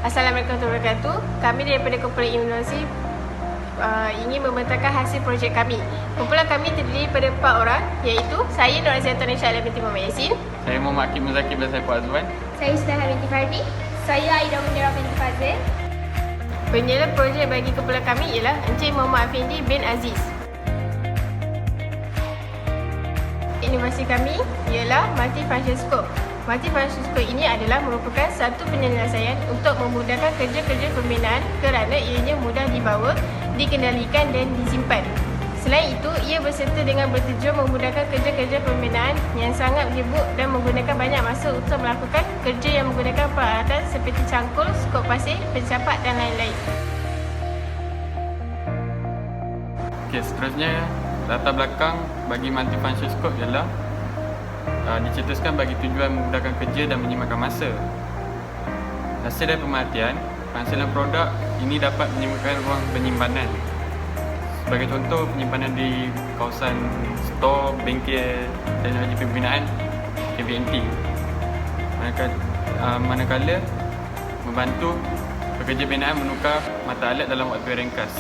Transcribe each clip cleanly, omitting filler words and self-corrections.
Assalamualaikum warahmatullahi wabarakatuh. Kami daripada Kumpulan Imunologi ingin membentangkan hasil projek kami. Kumpulan kami terdiri daripada 4 orang, iaitu saya Nur Aziatul Insya binti Muhammad Yasin. Saya Muhammad Hakim Muzakir bin Saiful Azwan. Saya Istilah binti Fardi. Saya Aida Munirah binti Fazil. Penyelenggaraan projek bagi kumpulan kami ialah Encik Muhammad Afindi bin Aziz. Inovasi kami ialah Multifunction Scope. Multifunction Scope ini adalah merupakan satu penyelesaian untuk memudahkan kerja-kerja pembinaan kerana ianya mudah dibawa, dikendalikan dan disimpan. Selain itu, ia berserta dengan bertujuan memudahkan kerja-kerja pembinaan yang sangat menyibuk dan menggunakan banyak masa untuk melakukan kerja yang menggunakan peralatan seperti cangkul, skop pasir, pencapat dan lain-lain. Okey, seterusnya latar belakang bagi multifunction scope ialah dicetuskan bagi tujuan memudahkan kerja dan menjimatkan masa. Hasil dari pemerhatian, penghasilan produk ini dapat menyebabkan ruang penyimpanan. Sebagai contoh, penyimpanan di kawasan stor, bengkel, teknologi pembinaan KVNT. Manakala membantu pekerja binaan menukar mata alat dalam waktu yang ringkas.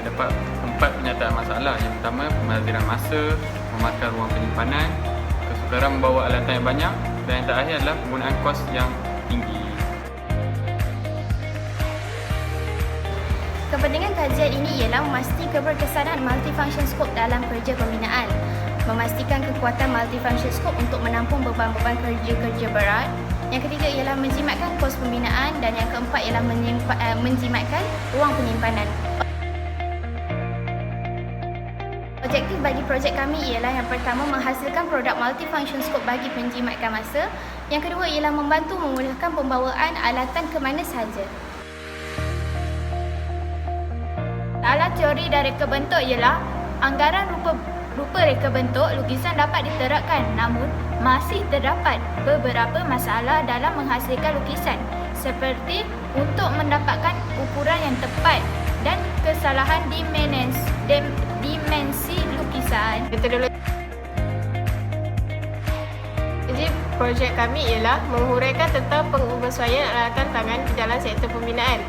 Dapat 4 penyataan masalah. Yang pertama, pembaziran masa, memakan ruang penyimpanan, kesukaran membawa alatan yang banyak, dan yang terakhir adalah penggunaan kos yang tinggi. Kepentingan kajian ini ialah memastikan keberkesanan multifunction scope dalam kerja pembinaan, memastikan kekuatan multifunction scope untuk menampung beban-beban kerja-kerja berat. Yang ketiga ialah menjimatkan kos pembinaan, dan yang keempat ialah menjimatkan ruang penyimpanan. Objektif bagi projek kami ialah yang pertama, menghasilkan produk multifunction scope bagi penjimatkan masa. Yang kedua ialah membantu memudahkan pembawaan alatan ke mana sahaja. Dalam teori dan reka bentuk ialah anggaran rupa reka bentuk lukisan dapat diterapkan, namun masih terdapat beberapa masalah dalam menghasilkan lukisan, seperti untuk mendapatkan ukuran yang tepat dan kesalahan dimensi lukisan. Jadi projek kami ialah menghuraikan tentang pengubahsuaian alatan tangan di dalam sektor pembinaan.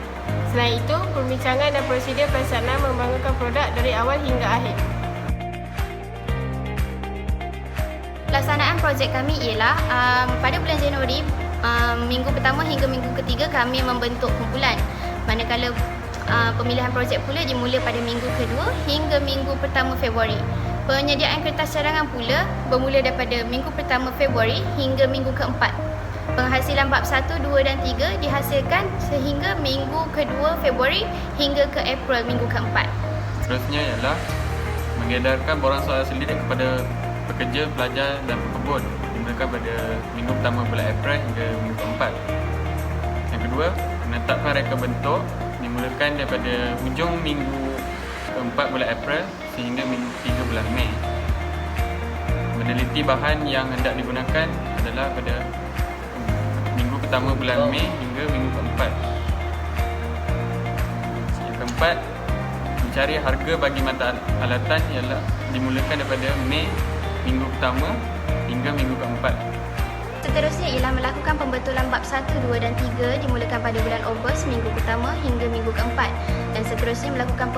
Selain itu, perbincangan dan prosedur pelaksanaan membangunkan produk dari awal hingga akhir. Pelaksanaan projek kami ialah pada bulan Januari, minggu pertama hingga minggu ketiga kami membentuk kumpulan. Manakala pemilihan projek pula dimula pada minggu kedua hingga minggu pertama Februari. Penyediaan kertas cadangan pula bermula daripada minggu pertama Februari hingga minggu keempat. Penghasilan bab 1, 2 dan 3 dihasilkan sehingga minggu kedua Februari hingga ke April minggu keempat. Seterusnya ialah mengedarkan borang soal selidik kepada pekerja, pelajar dan pekebun dimulakan pada minggu pertama bulan April hingga minggu keempat. Yang kedua, menetapkan reka bentuk dimulakan daripada hujung minggu keempat bulan April sehingga minggu ketiga bulan Mei. Meneliti bahan yang hendak digunakan adalah pada minggu pertama bulan Mei hingga minggu keempat. Yang keempat, mencari harga bagi mata alatan ialah dimulakan daripada Mei minggu pertama hingga minggu keempat. Seterusnya ialah melakukan pembetulan bab 1, 2 dan 3 dimulakan pada bulan Ogos minggu pertama hingga minggu keempat, dan seterusnya melakukan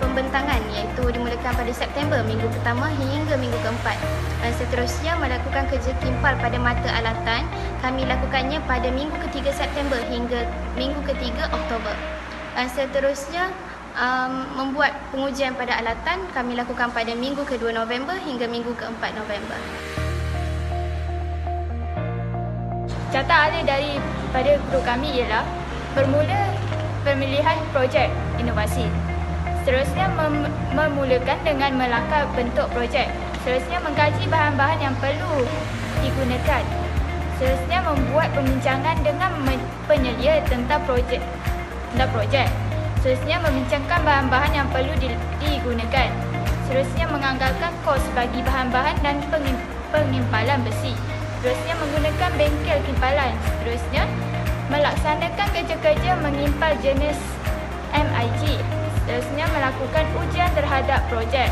pembentangan iaitu dimulakan pada September minggu pertama hingga minggu keempat, dan seterusnya melakukan kerja timpal pada mata alatan. Kami lakukannya pada minggu ketiga September hingga minggu ketiga Oktober, dan seterusnya membuat pengujian pada alatan kami lakukan pada minggu kedua November hingga minggu keempat November. Catatan alih daripada grup kami ialah bermula pemilihan projek inovasi. Seterusnya memulakan dengan melangkah bentuk projek. Seterusnya mengkaji bahan-bahan yang perlu digunakan. Seterusnya membuat perbincangan dengan penyelia tentang projek. Seterusnya membincangkan bahan-bahan yang perlu digunakan. Seterusnya menganggarkan kos bagi bahan-bahan dan pengimpalan besi. Seterusnya menggunakan bengkel kimpalan. Seterusnya melaksanakan kerja-kerja mengimpal jenis MIG. Seterusnya melakukan ujian terhadap projek.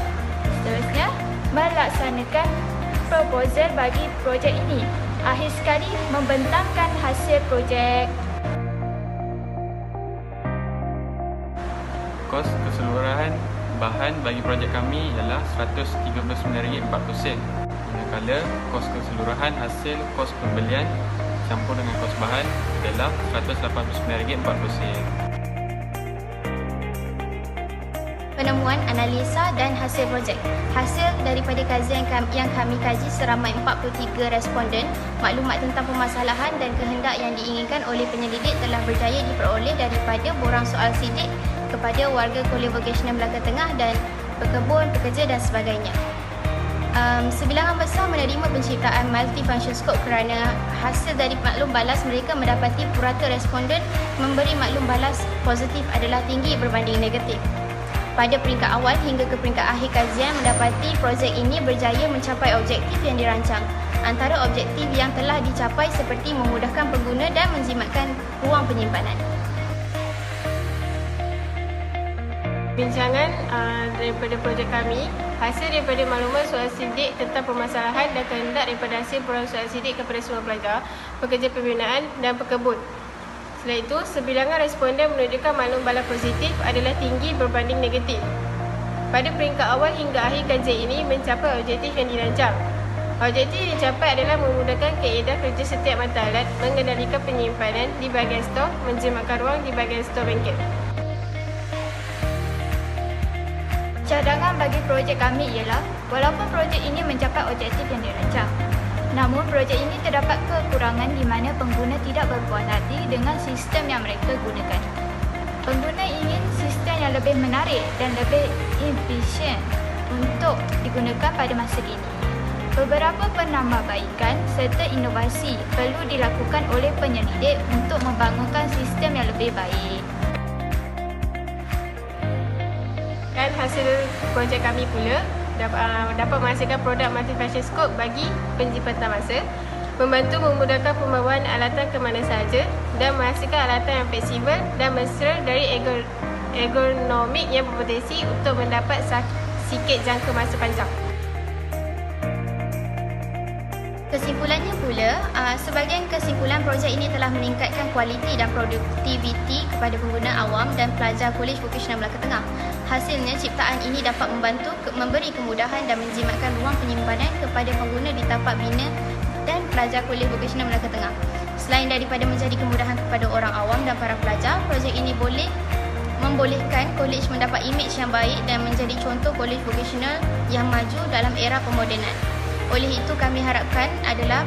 Seterusnya melaksanakan proposal bagi projek ini. Akhir sekali, membentangkan hasil projek. Kos keseluruhan bahan bagi projek kami ialah RM139.40. Manakala kos keseluruhan hasil kos pembelian campur dengan kos bahan adalah RM189.40. Penemuan, analisa dan hasil projek. Hasil daripada kajian yang kami kaji seramai 43 responden, maklumat tentang permasalahan dan kehendak yang diinginkan oleh penyelidik telah berjaya diperoleh daripada borang soal sidik kepada warga Kolej Vocasional Melaka Tengah dan pekebun, pekerja dan sebagainya. Sebilangan besar menerima penciptaan multifunction scope kerana hasil dari maklum balas mereka mendapati purata responden memberi maklum balas positif adalah tinggi berbanding negatif. Pada peringkat awal hingga ke peringkat akhir kajian mendapati projek ini berjaya mencapai objektif yang dirancang. Antara objektif yang telah dicapai seperti memudahkan pengguna dan menjimatkan ruang penyimpanan. Bincangan daripada projek kami, hasil daripada maklumat soal sidik tentang permasalahan dan kehendak daripada hasil borang soal sidik kepada semua pelajar, pekerja pembinaan dan pekebun. Selain itu, sebilangan responden menunjukkan maklum balas positif adalah tinggi berbanding negatif. Pada peringkat awal hingga akhir kajian ini mencapai objektif yang dirancang. Objektif yang dicapai adalah memudahkan kaedah kerja setiap mata alat, mengendalikan penyimpanan di bahagian stor, menjimatkan ruang di bahagian stor bengkel. Cadangan bagi projek kami ialah, walaupun projek ini mencapai objektif yang dirancang, namun projek ini terdapat kekurangan di mana pengguna tidak berpuas hati dengan sistem yang mereka gunakan. Pengguna ingin sistem yang lebih menarik dan lebih efisien untuk digunakan pada masa kini. Beberapa penambahbaikan serta inovasi perlu dilakukan oleh penyelidik untuk membangunkan sistem yang lebih baik. Dan hasil projek kami pula dapat menghasilkan produk multifunction scope bagi penjimatan masa, membantu memudahkan pembawaan alatan ke mana sahaja dan menghasilkan alatan yang fleksibel dan mesra dari ergonomik yang berpotensi untuk mendapat sikit jangka masa panjang. Kesimpulannya pula, sebahagian kesimpulan projek ini telah meningkatkan kualiti dan produktiviti kepada pengguna awam dan pelajar Kolej Vocasional Melaka Tengah. Hasilnya, ciptaan ini dapat membantu memberi kemudahan dan menjimatkan ruang penyimpanan kepada pengguna di tapak bina dan pelajar Kolej Vocasional Melaka Tengah. Selain daripada menjadi kemudahan kepada orang awam dan para pelajar, projek ini membolehkan kolej mendapat imej yang baik dan menjadi contoh kolej vocasional yang maju dalam era pemodenan. Oleh itu, kami harapkan adalah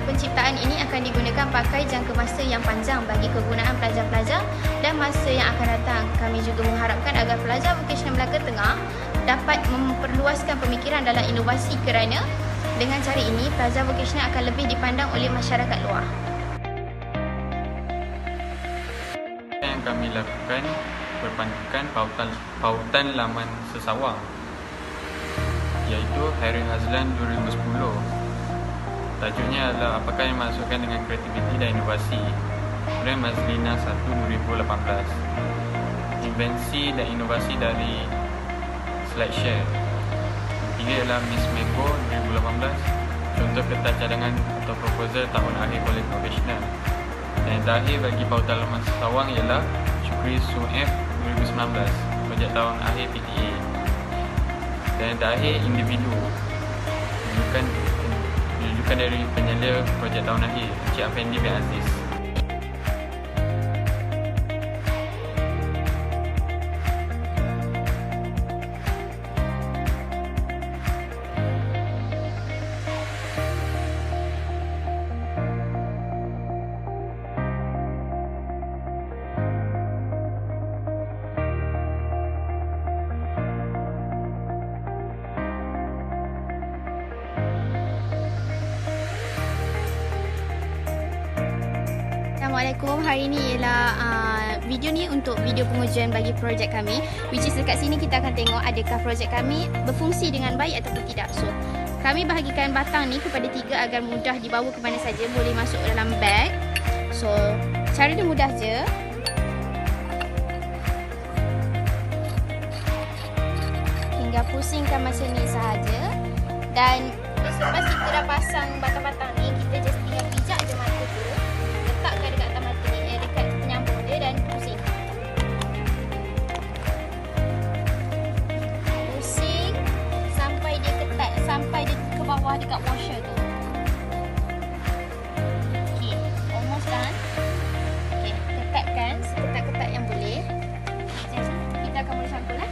penciptaan ini akan digunakan pakai jangka masa yang panjang bagi kegunaan pelajar-pelajar dan masa yang akan datang. Kami juga mengharapkan agar pelajar vocasional Melaka Tengah dapat memperluaskan pemikiran dalam inovasi kerana dengan cara ini, pelajar vocasional akan lebih dipandang oleh masyarakat luar. Yang kami lakukan berpandukan pautan laman sesawang, iaitu Harry Hazlan 2010. Tajuknya adalah apakah yang dimaksudkan dengan kreativiti dan inovasi. Kemudian Mazlina 1 2018. Invensi dan inovasi dari SlideShare. Ketiga ialah Miss Mango 2018. Contoh kertas cadangan atau proposal tahun akhir Kolej Vocasional. Dan yang terakhir bagi pautan laman sesawang ialah Syukri Su'ef 2019. Projek tahun akhir PTA. Dan yang terakhir, individu, rujukan dari penyelia projek tahun akhir, Encik Afendi bin Aziz. Assalamualaikum. Hari ini ialah video ni untuk video pengujian bagi projek kami, which is dekat sini kita akan tengok adakah projek kami berfungsi dengan baik ataupun tidak. So, kami bahagikan batang ni kepada 3 agar mudah dibawa ke mana saja, boleh masuk dalam beg. So, cara dia mudah je. Tinggal pusingkan macam ni sahaja. Dan selepas kita dah pasang batang-batang ni, kita just bawah dekat washer tu. Okay, almost done. Okay, ketatkan seketat-ketat yang boleh. Jadi, kita akan mula campur lah.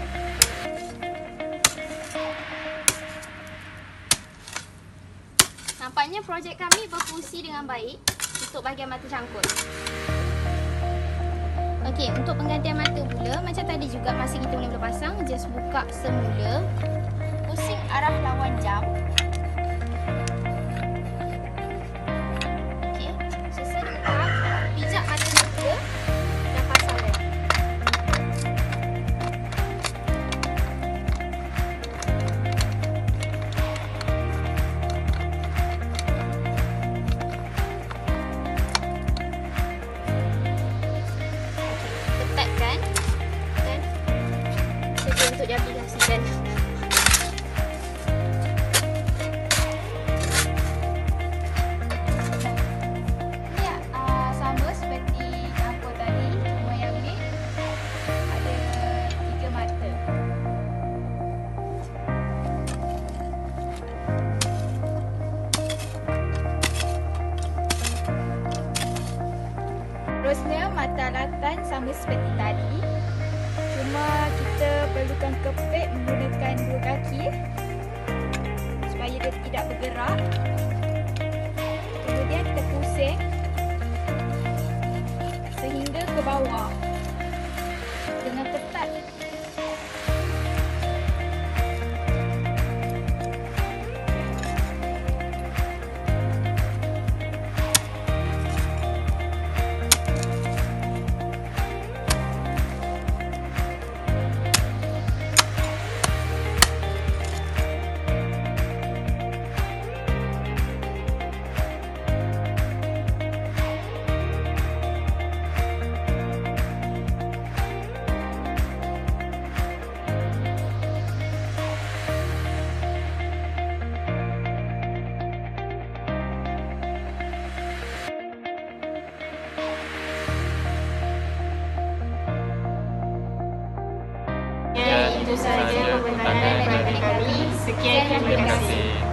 Nampaknya projek kami berfungsi dengan baik untuk bahagian mata cangkul. Okey, untuk penggantian mata pula, macam tadi juga masa kita mula pasang, just buka semula. Pusing arah lawan jam. Okey, selesai dibuka, pijak mata kita dan pasang lagi. Ketatkan dan sedia untuk diaplikasikan. Ya, sama seperti campur tadi, cuma yang ni ada 3 mata. Terusnya mata alatan sama seperti tadi. Cuma kita perlukan kepit menggunakan 2 kaki supaya dia tidak bergerak. Kemudian kita pusing sehingga ke bawah dengan ketat. Ya, itu sahaja pembentangan daripada kami. Sekian, terima kasih.